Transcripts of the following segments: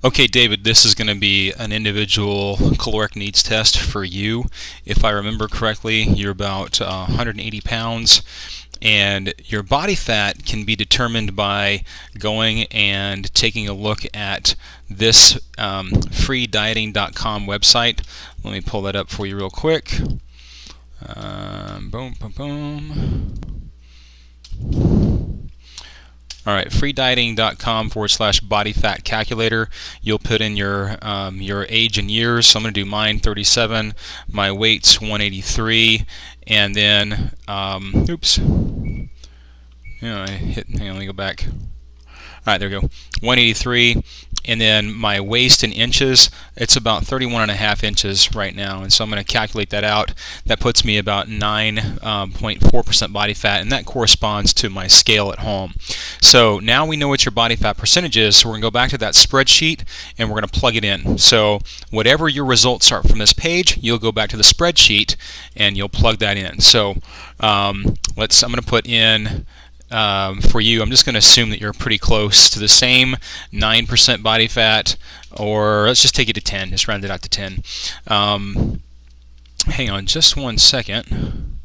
Okay, David, this is going to be an individual caloric needs test for you. If I remember correctly, you're about 180 pounds, and your body fat can be determined by going and taking a look at this freedieting.com website. Let me pull that up for you real quick. Boom, boom, boom. Alright, freedieting.com/body fat calculator. You'll put in your age and years. So I'm going to do mine, 37. My weight's 183. And then, oops. I hit, hang on, let me go back. Alright, there we go. 183. And then my waist in inches, it's about 31.5 inches right now. And so I'm going to calculate that out. That puts me about 9.4% body fat, and that corresponds to my scale at home. So now we know what your body fat percentage is, so we're going to go back to that spreadsheet and we're going to plug it in. So whatever your results are from this page, you'll go back to the spreadsheet and you'll plug that in. So I'm going to put in for you, I'm just going to assume that you're pretty close to the same 9% body fat, or let's just take it to 10, just round it out to 10. Hang on just one second.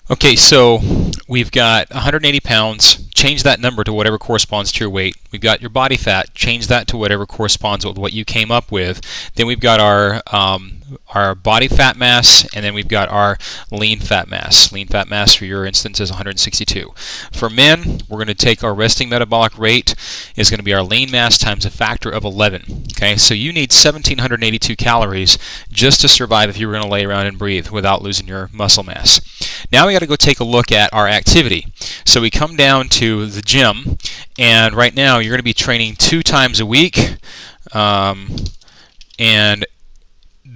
Okay, so we've got 180 pounds. Change that number to whatever corresponds to your weight. We've got your body fat. Change that to whatever corresponds with what you came up with. Then we've got our body fat mass, and then we've got our lean fat mass. Lean fat mass for your instance is 162. For men, we're going to take our resting metabolic rate is going to be our lean mass times a factor of 11. Okay, so you need 1,782 calories just to survive if you were going to lay around and breathe without losing your muscle mass. Now we got to go take a look at our activity. So we come down to the gym, and right now you're going to be training 2 times a week, and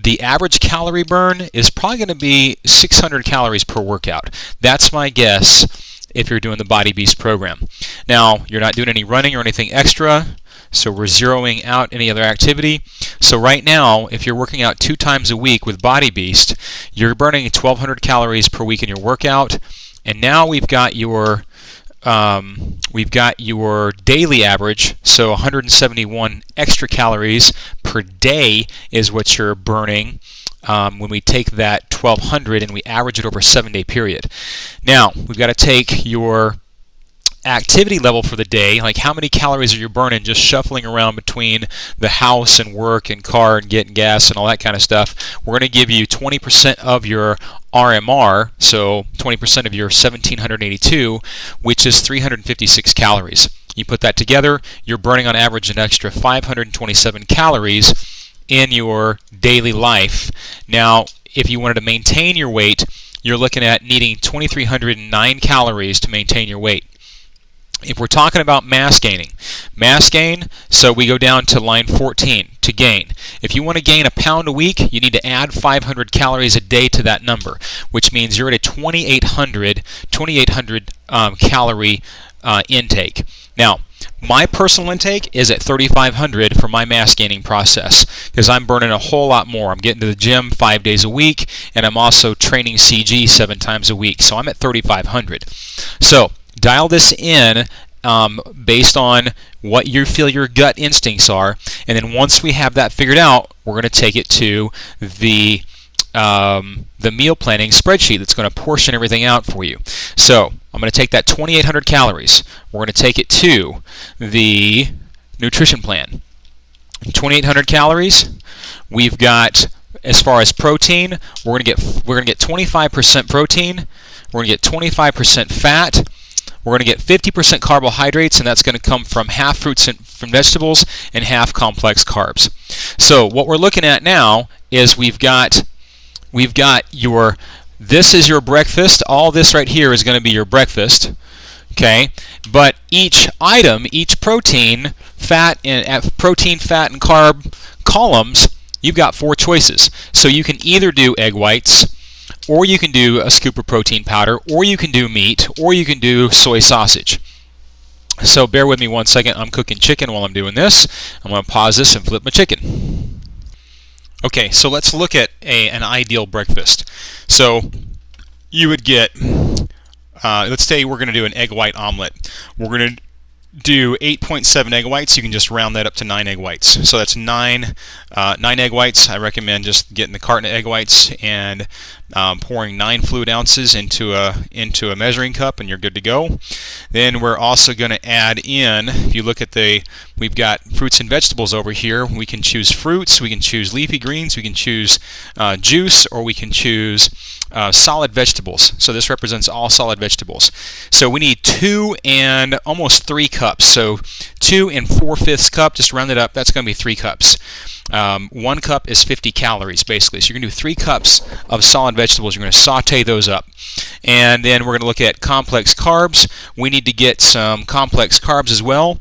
the average calorie burn is probably going to be 600 calories per workout. That's my guess if you're doing the Body Beast program. Now, you're not doing any running or anything extra, so we're zeroing out any other activity. So right now, if you're working out 2 times a week with Body Beast, you're burning 1,200 calories per week in your workout. And now we've got your daily average, so 171 extra calories per day is what you're burning when we take that 1,200 and we average it over a 7-day period. Now, we've got to take your activity level for the day, like how many calories are you burning just shuffling around between the house and work and car and getting gas and all that kind of stuff. We're going to give you 20% of your RMR, so 20% of your 1,782, which is 356 calories. You put that together, you're burning on average an extra 527 calories in your daily life. Now, if you wanted to maintain your weight, you're looking at needing 2,309 calories to maintain your weight. If we're talking about mass gain, so we go down to line 14 to gain. If you want to gain a pound a week, you need to add 500 calories a day to that number, which means you're at a 2,800 calorie intake. Now, my personal intake is at 3,500 for my mass gaining process because I'm burning a whole lot more. I'm getting to the gym 5 days a week, and I'm also training CG 7 times a week, so I'm at 3,500. So dial this in based on what you feel your gut instincts are, and then once we have that figured out, we're going to take it to the meal planning spreadsheet that's going to portion everything out for you. So I'm going to take that 2,800 calories. We're going to take it to the nutrition plan. 2,800 calories. We've got, as far as protein, we're going to get 25% protein. We're going to get 25% fat. We're going to get 50% carbohydrates, and that's going to come from half fruits and from vegetables and half complex carbs. So what we're looking at now is we've got this is your breakfast. All this right here is going to be your breakfast. Okay, but each item, each protein, fat, and carb columns, you've got 4 choices. So you can either do egg whites, or you can do a scoop of protein powder, or you can do meat, or you can do soy sausage. So bear with me one second. I'm cooking chicken while I'm doing this. I'm going to pause this and flip my chicken. Okay, so let's look at an ideal breakfast. So you would get, let's say we're going to do an egg white omelet. We're going to do 8.7 egg whites, you can just round that up to 9 egg whites. So that's 9 egg whites. I recommend just getting the carton of egg whites and pouring 9 fluid ounces into a measuring cup, and you're good to go. Then we're also going to add in, if you look at we've got fruits and vegetables over here. We can choose fruits, we can choose leafy greens, we can choose juice, or we can choose solid vegetables. So this represents all solid vegetables. So we need 2 and almost 3 cups. So 2 and 4/5 cup, just round it up, that's going to be 3 cups. 1 cup is 50 calories basically. So you're going to do 3 cups of solid vegetables. You're going to saute those up. And then we're going to look at complex carbs. We need to get some complex carbs as well.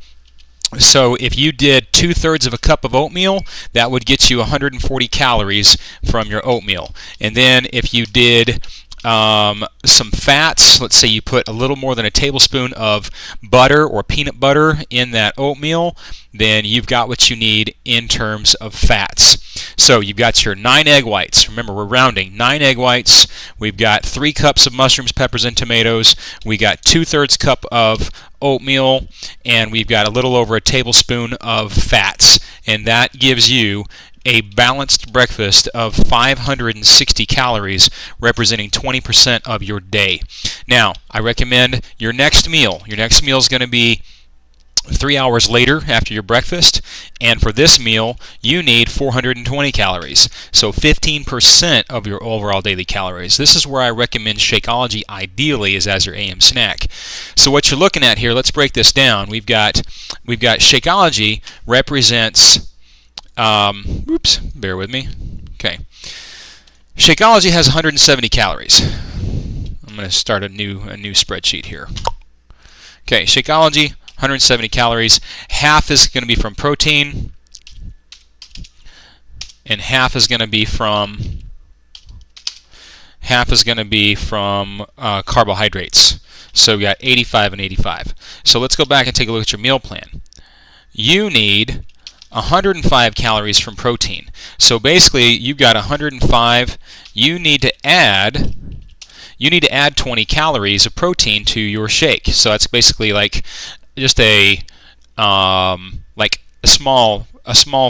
So if you did 2/3 of a cup of oatmeal, that would get you 140 calories from your oatmeal. And then if you did some fats, let's say you put a little more than a tablespoon of butter or peanut butter in that oatmeal, then you've got what you need in terms of fats. So you've got your 9 egg whites. Remember, we're rounding. 9 egg whites. We've got 3 cups of mushrooms, peppers, and tomatoes. We got 2/3 cup of oatmeal, and we've got a little over a tablespoon of fats. And that gives you a balanced breakfast of 560 calories, representing 20% of your day. Now, I recommend your next meal. Your next meal is going to be 3 hours later after your breakfast, and for this meal you need 420 calories, so 15% of your overall daily calories. This is where I recommend Shakeology ideally is as your AM snack. So what you're looking at here, let's break this down. We've got Shakeology represents oops, bear with me. Okay. Shakeology has 170 calories. I'm going to start a new spreadsheet here. Okay, Shakeology 170 calories. Half is going to be from protein, and half is going to be from carbohydrates. So we got 85 and 85. So let's go back and take a look at your meal plan. You need 105 calories from protein. So basically, you've got 105. You need to add 20 calories of protein to your shake. So that's basically like just a small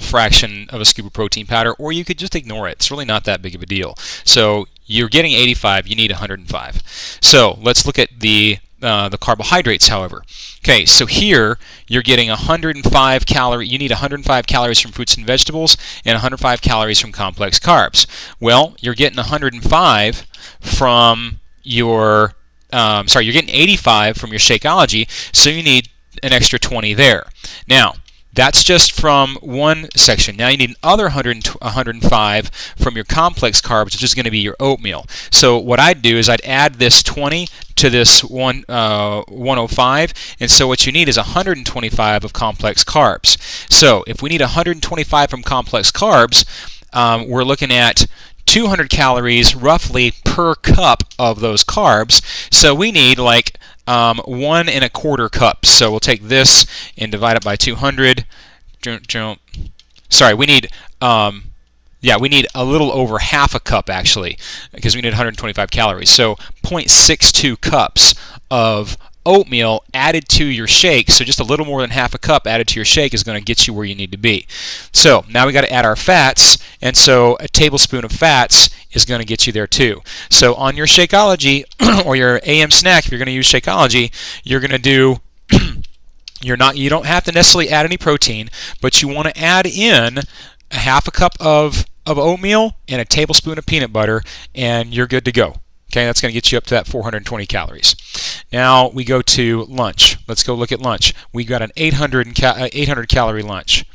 fraction of a scoop of protein powder, or you could just ignore it. It's really not that big of a deal. So you're getting 85. You need 105. So let's look at the carbohydrates, however. Okay, so here you're getting 105 calories. You need 105 calories from fruits and vegetables and 105 calories from complex carbs. Well, you're getting 105 from your you're getting 85 from your Shakeology, so you need an extra 20 there. Now, that's just from one section. Now you need another 105 from your complex carbs, which is going to be your oatmeal. So what I'd do is I'd add this 20 to this 105, and so what you need is 125 of complex carbs. So if we need 125 from complex carbs, we're looking at 200 calories roughly per cup of those carbs. So we need like 1 1/4 cups. So we'll take this and divide it by 200. Sorry, we need we need a little over half a cup actually, because we need 125 calories. So 0.62 cups of oatmeal added to your shake, so just a little more than half a cup added to your shake is going to get you where you need to be. So now we got to add our fats, and so a tablespoon of fats is going to get you there too. So on your Shakeology or your AM snack, if you're going to use Shakeology, you're going to do you don't have to necessarily add any protein, but you want to add in a half a cup of oatmeal and a tablespoon of peanut butter, and you're good to go. Okay, that's going to get you up to that 420 calories. Now we go to lunch. Let's go look at lunch. We got an 800 calorie lunch.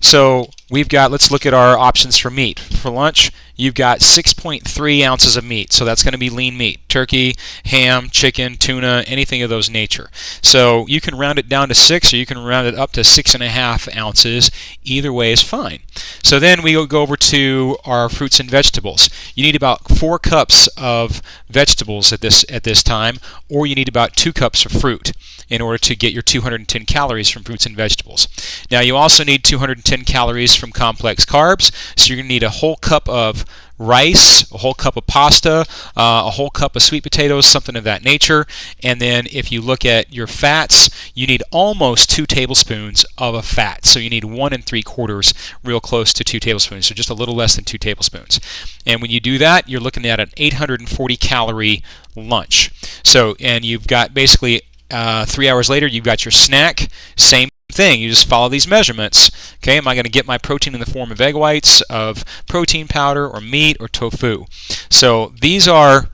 So let's look at our options for meat. For lunch, you've got 6.3 ounces of meat. So that's going to be lean meat. Turkey, ham, chicken, tuna, anything of those nature. So you can round it down to 6, or you can round it up to 6.5 ounces. Either way is fine. So then we go over to our fruits and vegetables. You need about 4 cups of vegetables at this time, or you need about 2 cups of fruit in order to get your 210 calories from fruits and vegetables. Now you also need 210 calories from complex carbs, so you're going to need a whole cup of rice, a whole cup of pasta, a whole cup of sweet potatoes, something of that nature. And then if you look at your fats, you need almost 2 tablespoons of a fat. So you need 1 3/4, real close to 2 tablespoons, so just a little less than 2 tablespoons. And when you do that, you're looking at an 840 calorie lunch. So, and you've got basically 3 hours later, you've got your snack. Same thing. You just follow these measurements. Okay, am I going to get my protein in the form of egg whites, of protein powder, or meat, or tofu? So these are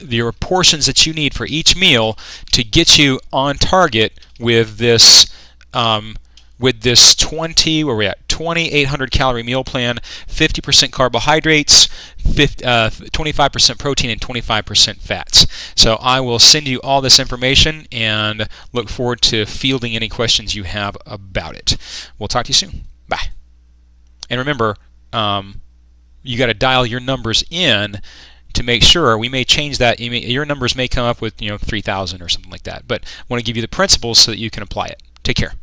your portions that you need for each meal to get you on target with this 2,800 calorie meal plan, 50% carbohydrates, 25% protein, and 25% fats. So I will send you all this information and look forward to fielding any questions you have about it. We'll talk to you soon. Bye. And remember, you got to dial your numbers in to make sure. We may change that. Your numbers may come up with 3,000 or something like that, but I want to give you the principles so that you can apply it. Take care.